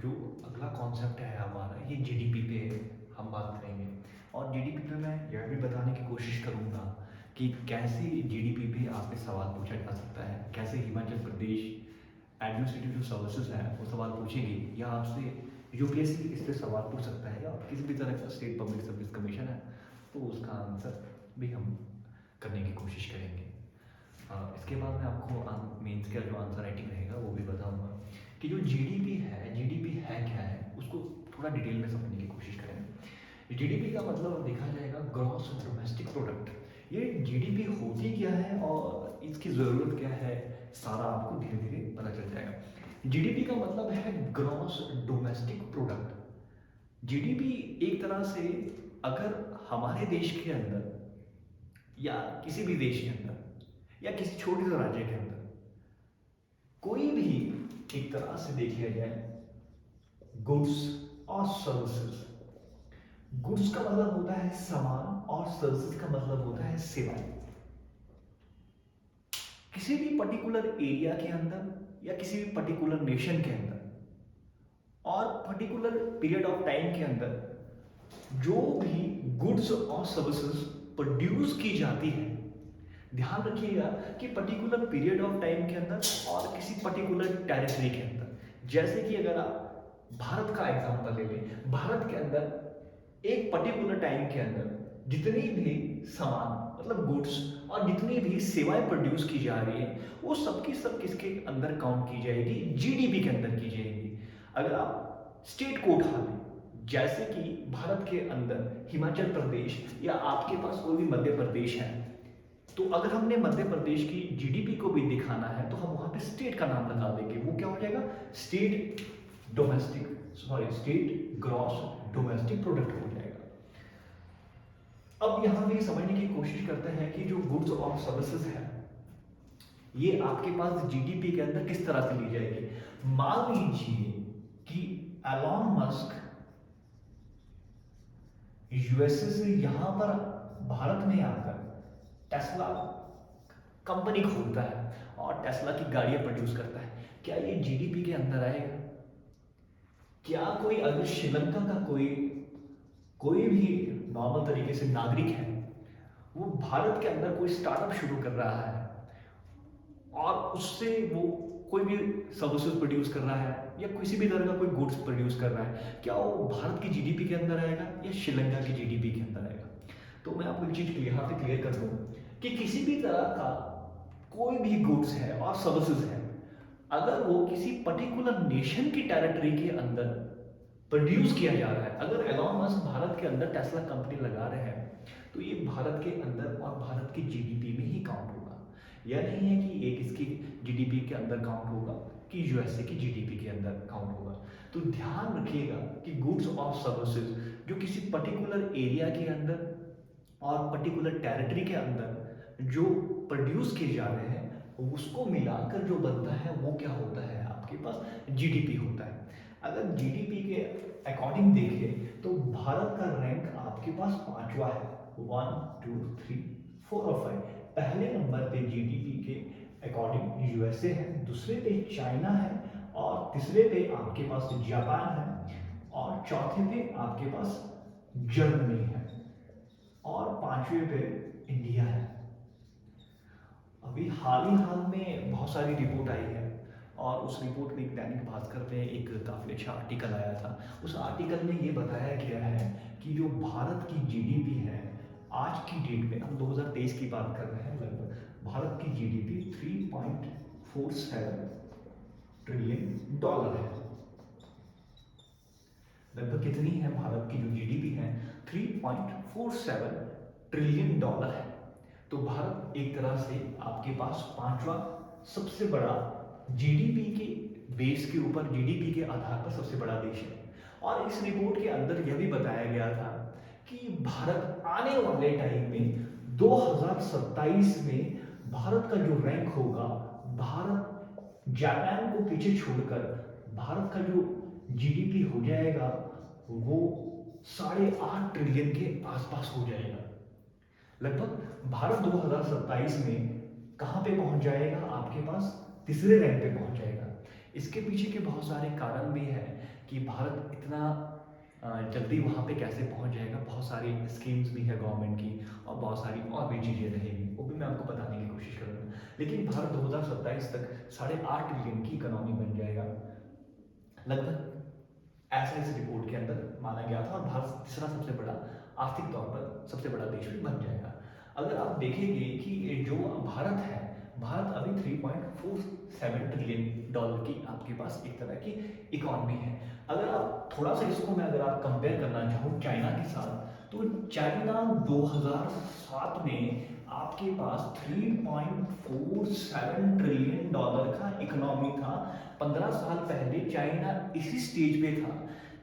जो अगला कॉन्सेप्ट है हमारा, ये जीडीपी पे हम बात करेंगे। और जीडीपी पे मैं यह भी बताने की कोशिश करूँगा कि कैसे जीडीपी पे आपसे सवाल पूछा जा सकता है, कैसे हिमाचल प्रदेश एडमिनिस्ट्रेटिव जो सर्विसेज हैं वो सवाल पूछेंगे, या आपसे यूपीएससी इस पे सवाल पूछ सकता है, या किसी भी तरह का स्टेट पब्लिक सर्विस कमीशन है तो उसका आंसर भी हम करने की कोशिश करेंगे। इसके बाद मैं आपको मेंस का जो आंसर राइटिंग रहेगा वो भी बताऊंगा कि जो जीडीपी है क्या है, उसको थोड़ा डिटेल में समझने की कोशिश करेंगे। जीडीपी का मतलब देखा जाएगा ग्रॉस डोमेस्टिक प्रोडक्ट। ये जीडीपी होती क्या है और इसकी ज़रूरत क्या है, सारा आपको धीरे धीरे पता चल जाएगा। जीडीपी का मतलब है ग्रॉस डोमेस्टिक प्रोडक्ट। जीडीपी एक तरह से, अगर हमारे देश के अंदर या किसी भी देश के अंदर या किसी छोटे से राज्य के अंदर कोई भी एक तरह से देखा जाए गुड्स और सर्विसेज। गुड्स का मतलब होता है सामान और सर्विसेज का मतलब होता है सेवाएं। किसी भी पर्टिकुलर एरिया के अंदर या किसी भी पर्टिकुलर नेशन के अंदर और पर्टिकुलर पीरियड ऑफ टाइम के अंदर जो भी गुड्स और सर्विसेज प्रोड्यूस की जाती है, ध्यान रखिएगा कि पर्टिकुलर पीरियड ऑफ टाइम के अंदर और किसी पर्टिकुलर टेरिटरी के अंदर। जैसे कि अगर आप भारत का एग्जांपल ले लें, भारत के अंदर एक पर्टिकुलर टाइम के अंदर जितनी भी सामान मतलब गुड्स और जितनी भी सेवाएं प्रोड्यूस की जा रही है वो सबकी सब किसके अंदर काउंट की जाएगी, जीडीपी के अंदर की जाएगी। अगर आप स्टेट को उठा लें, जैसे कि भारत के अंदर हिमाचल प्रदेश या आपके पास कोई भी मध्य प्रदेश है, तो अगर हमने मध्य प्रदेश की जीडीपी को भी दिखाना है तो हम वहां पे स्टेट का नाम लगा देंगे। वो क्या हो जाएगा, state domestic state gross domestic product हो जाएगा। अब यहां भी समझने की कोशिश करते हैं कि जो गुड्स और सर्विसेज है ये आपके पास जीडीपी के अंदर किस तरह से ली जाएगी। मान लीजिए कि एलॉन मस्क यूएसए से यहां पर भारत में आकर टेस्ला कंपनी खोलता है और टेस्ला की गाड़ियां प्रोड्यूस करता है, क्या ये जीडीपी के अंदर आएगा? क्या कोई अगर श्रीलंका का कोई कोई भी नॉर्मल तरीके से नागरिक है, वो भारत के अंदर कोई स्टार्टअप शुरू कर रहा है और उससे वो कोई भी सर्विसेज प्रोड्यूस कर रहा है या किसी भी तरह का कोई गुड्स प्रोड्यूस कर रहा है, क्या वो भारत की जीडीपी के अंदर आएगा या श्रीलंका की जीडीपी के अंदर आएगा? तो मैं आपको एक चीज यहाँ पे क्लियर कर दूं कि किसी भी तरह का कोई भी गुड्स है और सर्विसेज है, अगर वो किसी पर्टिकुलर नेशन की टेरिटरी के अंदर प्रोड्यूस किया जा रहा है, अगर एलॉन मस्क भारत के अंदर टेस्ला कंपनी लगा रहे हैं तो ये भारत के अंदर और भारत की जीडीपी में ही काउंट होगा। यह नहीं है कि एक इसकी जीडीपी के अंदर काउंट होगा कि यूएसए की जीडीपी के अंदर काउंट होगा। तो ध्यान रखिएगा कि गुड्स और सर्विसेज जो किसी पर्टिकुलर एरिया के अंदर और पर्टिकुलर टेरिटरी के अंदर जो प्रोड्यूस किए जा रहे हैं उसको मिलाकर जो बनता है वो क्या होता है, आपके पास जीडीपी होता है। अगर जीडीपी के अकॉर्डिंग देखें तो भारत का रैंक आपके पास पांचवा है, 1 2 3 4 और 5। पहले नंबर पे जीडीपी के अकॉर्डिंग यूएसए है, दूसरे पे चाइना है, और तीसरे पे आपके पास जापान है, और चौथे पे आपके पास जर्मनी है, और पांचवें पे इंडिया है। अभी हाल ही हाल में बहुत सारी रिपोर्ट आई है और उस रिपोर्ट में एक दैनिक भास्कर में एक काफ़ी अच्छा आर्टिकल आया था। उस आर्टिकल में ये बताया गया है कि जो भारत की जीडीपी है आज की डेट में, हम 2023 की बात कर रहे हैं, लगभग भारत की जीडीपी 3.47 ट्रिलियन डॉलर है। लगभग कितनी है भारत की जो जीडीपी है, 3.47 ट्रिलियन डॉलर है। तो भारत एक तरह से आपके पास पांचवा सबसे बड़ा जीडीपी के बेस के ऊपर, जीडीपी के आधार पर सबसे बड़ा देश है। और इस रिपोर्ट के अंदर यह भी बताया गया था कि भारत आने वाले टाइम में 2027 में भारत का जो रैंक होगा, भारत जापान को पीछे छोड़कर भारत का जो जीडीपी हो जाएगा वो 8.5 ट्रिलियन के आसपास हो जाएगा। लगभग भारत 2027 में कहां पे पहुंच जाएगा, आपके पास तीसरे रैंक पे पहुंच जाएगा। इसके पीछे के बहुत सारे कारण भी हैं कि भारत इतना जल्दी वहाँ पे कैसे पहुँच जाएगा। बहुत सारी स्कीम्स भी है गवर्नमेंट की और बहुत सारी और भी चीज़ें रहेगी, वो भी मैं आपको बताने की कोशिश करूँगा। लेकिन भारत 2027 तक 8.5 ट्रिलियन की इकोनॉमी बन जाएगा लगभग, ऐसा इस रिपोर्ट के अंदर माना गया था। और भारत तीसरा सबसे बड़ा आर्थिक तौर पर सबसे बड़ा देश भी बन जाएगा। अगर आप देखेंगे कि जो भारत है, भारत अभी 3.47 ट्रिलियन डॉलर की आपके पास एक तरह की इकॉनमी है। अगर आप थोड़ा सा इसको मैं अगर आप कंपेयर करना चाहूँ चाइना के साथ, तो चाइना 2007 में आपके पास 3.47 ट्रिलियन डॉलर का इकोनॉमी था। 15 साल पहले चाइना इसी स्टेज पे था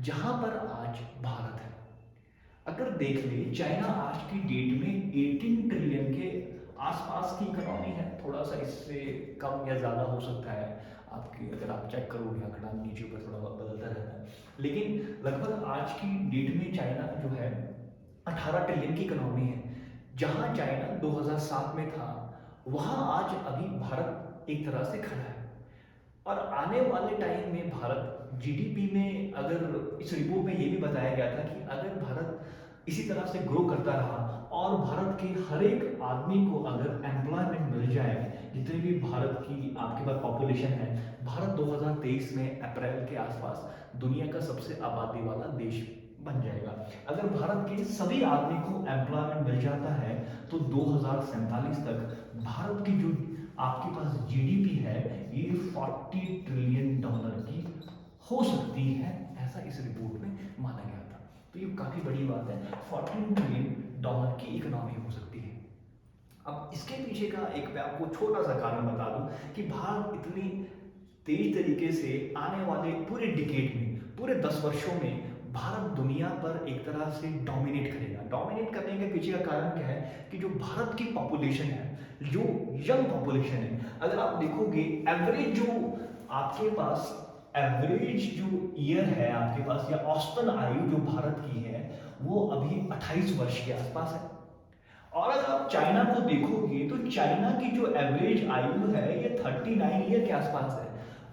जहां पर आज भारत है। अगर देख ले, चाइना आज की डेट में 18 ट्रिलियन के आसपास की इकोनॉमी है। थोड़ा सा इससे कम या ज़्यादा हो सकता है, आपकी अगर आप चेक करोगे आंकड़ा नीचे ऊपर थोड़ा बदलता रहता है, लेकिन लगभग आज की डेट में चाइना जो है 18 ट्रिलियन की इकोनॉमी है। जहां चाइना 2007 में था, वहां आज अभी भारत एक तरह से खड़ा है। और आने वाले टाइम में भारत जीडीपी में, अगर इस रिपोर्ट में ये भी बताया गया था कि अगर भारत इसी तरह से ग्रो करता रहा और भारत के हर एक आदमी को अगर एम्प्लॉयमेंट मिल जाए, जितने भी भारत की आपके पास पॉपुलेशन है, भारत 2023 में अप्रैल के आसपास दुनिया का सबसे आबादी वाला देश बन जाएगा। अगर भारत के सभी आदमी को एम्प्लॉयमेंट मिल जाता है तो 2047 तक भारत की जो आपके पास जीडीपी है ये 40 ट्रिलियन डॉलर की हो सकती है, ऐसा इस रिपोर्ट में माना गया था। तो ये काफी बड़ी बात है, 14 ट्रिलियन डॉलर की इकोनॉमी हो सकती है। अब इसके पीछे का एक मैं आपको छोटा सा कारण बता दूं कि भारत इतनी तेज तरीके से आने वाले पूरे डिकेड में, पूरे 10 वर्षों में भारत दुनिया पर एक तरह से डोमिनेट करेगा। डोमिनेट करने के पीछे का कारण क्या है कि जो भारत की पॉपुलेशन है, जो यंग पॉपुलेशन है, अगर आप देखोगे एवरेज जो आपके पास एवरेज जो ईयर है आपके पास, या औसतन आयु जो भारत की है वो अभी 28 वर्ष के आसपास है। और अगर आप चाइना को देखोगे तो चाइना की जो एवरेज आयु है ये 39 ईयर के आसपास है।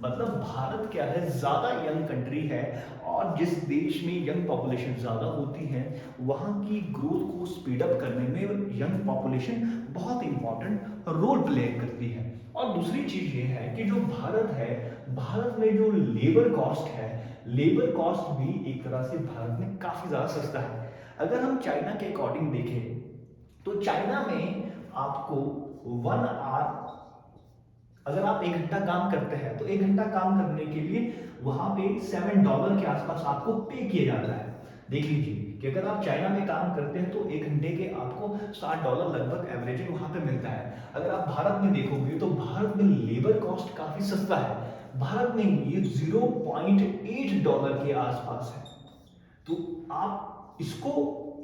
मतलब भारत क्या है, ज्यादा यंग कंट्री है, और जिस देश में यंग पॉपुलेशन ज्यादा होती है वहां की ग्रोथ को स्पीड अप करने में यंग पॉपुलेशन बहुत इंपॉर्टेंट रोल प्ले करती है। और दूसरी चीज ये है कि जो भारत है, भारत में जो लेबर कॉस्ट है, लेबर कॉस्ट भी एक तरह से भारत में काफी ज्यादा सस्ता है। अगर हम चाइना के अकॉर्डिंग देखें तो चाइना में आपको 1 आवर, अगर आप 1 घंटा काम करते हैं तो 1 घंटा काम करने के लिए वहां पे $7 के आसपास आपको पे किया जाता है। देख लीजिए कि अगर आप चाइना में काम करते हैं तो 1 घंटे के आपको $60 लगभग एवरेज वहां पे मिलता है। अगर आप भारत में देखोगे तो भारत में लेबर कॉस्ट काफी सस्ता है, भारत में ये $0.8 के आसपास है। तो आप इसको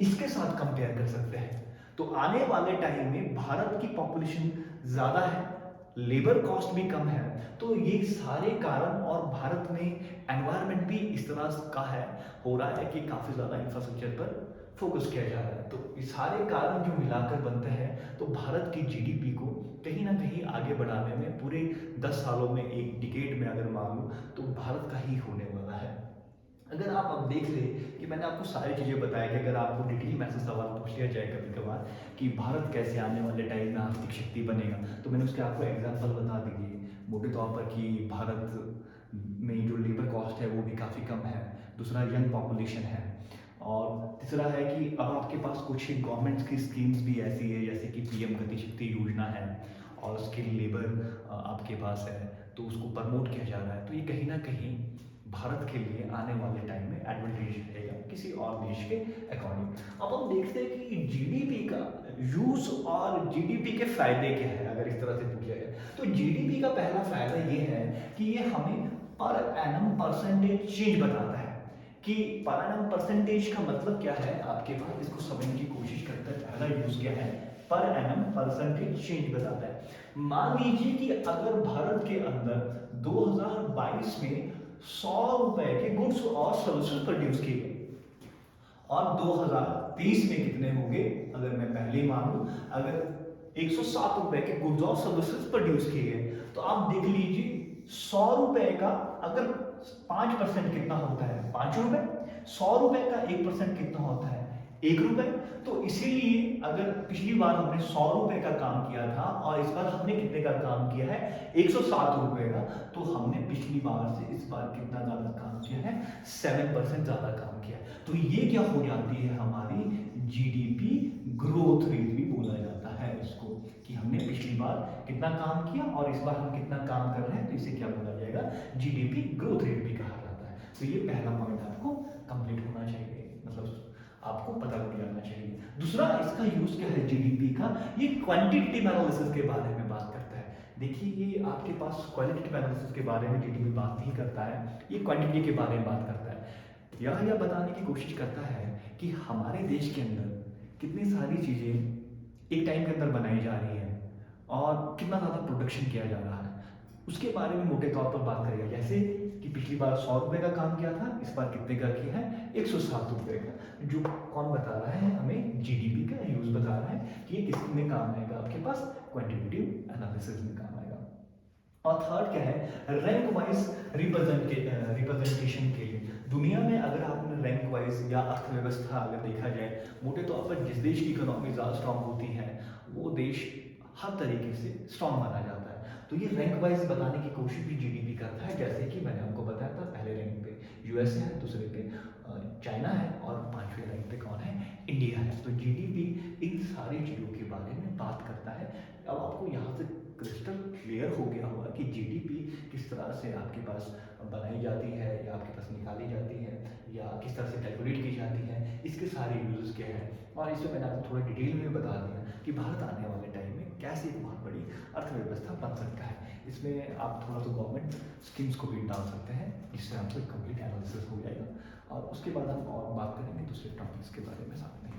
इसके साथ कंपेयर कर सकते हैं। तो आने वाले टाइम में भारत की पॉपुलेशन ज्यादा है, लेबर कॉस्ट भी कम है, तो ये सारे कारण, और भारत में एनवायरनमेंट भी इस तरह का है, हो रहा है कि काफी ज्यादा इंफ्रास्ट्रक्चर पर फोकस किया जा रहा है। तो ये सारे कारण जो मिलाकर बनते हैं तो भारत की जीडीपी को कहीं ना कहीं आगे बढ़ाने में पूरे 10 सालों में, एक डिकेड में अगर मान लो, तो भारत का ही होने वाला है। अगर आप अब देख ले कि मैंने आपको सारी चीज़ें बताया कि अगर आपको डिटेल में ऐसा सवाल पूछ लिया जाए कभी कभार कि भारत कैसे आने वाले टाइम में आर्थिक शक्ति बनेगा, तो मैंने उसके आपको एग्जांपल बता दिए मोटे तौर पर कि भारत में जो लेबर कॉस्ट है वो भी काफ़ी कम है, दूसरा यंग पॉपुलेशन है, और तीसरा है कि अब आपके पास कुछ गवर्नमेंट की स्कीम्स भी ऐसी है जैसे कि पीएम गति शक्ति योजना है, और स्किल लेबर आपके पास है, तो उसको प्रमोट किया जा रहा है। तो ये कहीं ना कहीं भारत के लिए आने वाले टाइम में एडवांटेज रहेगा किसी और देश के अकॉर्डिंग। अब हम देखते हैं कि जीडीपी का यूज और जीडीपी के फायदे क्या है। अगर इस तरह से पूछा जाए तो जीडीपी का पहला फायदा ये है कि ये हमें पर एनम परसेंटेज चेंज बताता है। कि पर एनम परसेंटेज का मतलब क्या है आपके पास, इसको समझने की कोशिश करते हैं। पहला यूज क्या है, पर एनम परसेंटेज चेंज बताता है। मान लीजिए कि अगर भारत के अंदर 2022 में 100 रुपए के गुड्स और सर्विसेज प्रोड्यूस किए गए, और 2023 में कितने होंगे, अगर मैं पहले मानूं, अगर 107 रुपए के गुड्स और सर्विसेज प्रोड्यूस किए गए, तो आप देख लीजिए 100 रुपए का अगर 5% कितना होता है? 5 रुपए। 100 रुपए का 1% कितना होता है? 1 रुपए। तो इसीलिए अगर पिछली बार हमने 100 रुपए का काम किया था और इस बार हमने कितने का काम किया है? 107 रुपए का। तो हमने पिछली बार से इस बार कितना ज्यादा काम किया है? 7% ज्यादा काम किया है। तो ये क्या हो जाती है हमारी जीडीपी ग्रोथ रेट भी बोला जाता है इसको, कि हमने पिछली बार कितना काम किया और इस बार हम कितना काम कर रहे हैं, तो इसे क्या बोला जाएगा? जीडीपी ग्रोथ रेट भी कहा जाता है। तो ये पहला पॉइंट आपको कंप्लीट होना चाहिए, मतलब आपको पता लग जाना चाहिए। दूसरा इसका यूज क्या है जीडीपी का? ये क्वांटिटेटिव एनालिसिस के बारे में बात करता है। देखिए ये आपके पास क्वालिटेटिव एनालिसिस के बारे में जीडीपी बात नहीं करता है, ये क्वांटिटी के बारे में बात करता है। यह बताने की कोशिश करता है कि हमारे देश के अंदर कितनी सारी चीज़ें एक टाइम के अंदर बनाई जा रही हैं और कितना ज़्यादा प्रोडक्शन किया जा रहा है, उसके बारे में मोटे तौर पर बात करेगा। जैसे कि पिछली बार 100 रुपए का काम किया था, इस बार कितने का किया है? 107 रुपए का। जो कौन बता रहा है हमें? जीडीपी का यूज बता रहा है कि ये किस में काम आएगा आपके पास? क्वांटिटेटिव एनालिसिस में काम आएगा। और थर्ड क्या है? रैंक वाइज रिप्रेजेंटेशन के लिए। दुनिया में अगर आपने रैंक वाइज या अर्थव्यवस्था अगर देखा जाए, मोटे तौर पर जिस देश की इकोनॉमी ज़्यादा स्ट्रांग होती है वो देश हर तरीके से स्ट्रांग माना जाता है। तो ये रैंक वाइज बताने की कोशिश भी जीडीपी करता है। जैसे कि मैंने आपको बताया था, पहले रैंक पे यूएसए है, दूसरे पे चाइना है और पांचवें रैंक पे कौन है? इंडिया है। तो जीडीपी इन सारी चीज़ों के बारे में बात करता है। अब आपको यहाँ से क्रिस्टल क्लियर हो गया होगा कि जीडीपी किस तरह से आपके पास बनाई जाती है या आपके पास निकाली जाती है या किस तरह से कैलकुलेट की जाती है, इसके सारे यूजेस क्या है। और इसमें मैंने आपको थोड़ा डिटेल में बता दिया कि भारत आने वाले टाइम में कैसे एक बहुत बड़ी अर्थव्यवस्था बन सकता है। इसमें आप थोड़ा सा गवर्नमेंट स्कीम्स को भी डाल सकते हैं, जिससे आपको एक कंप्लीट एनालिसिस हो जाएगा। और उसके बाद हम और बात करेंगे दूसरे टॉपिक्स के बारे में साथ में।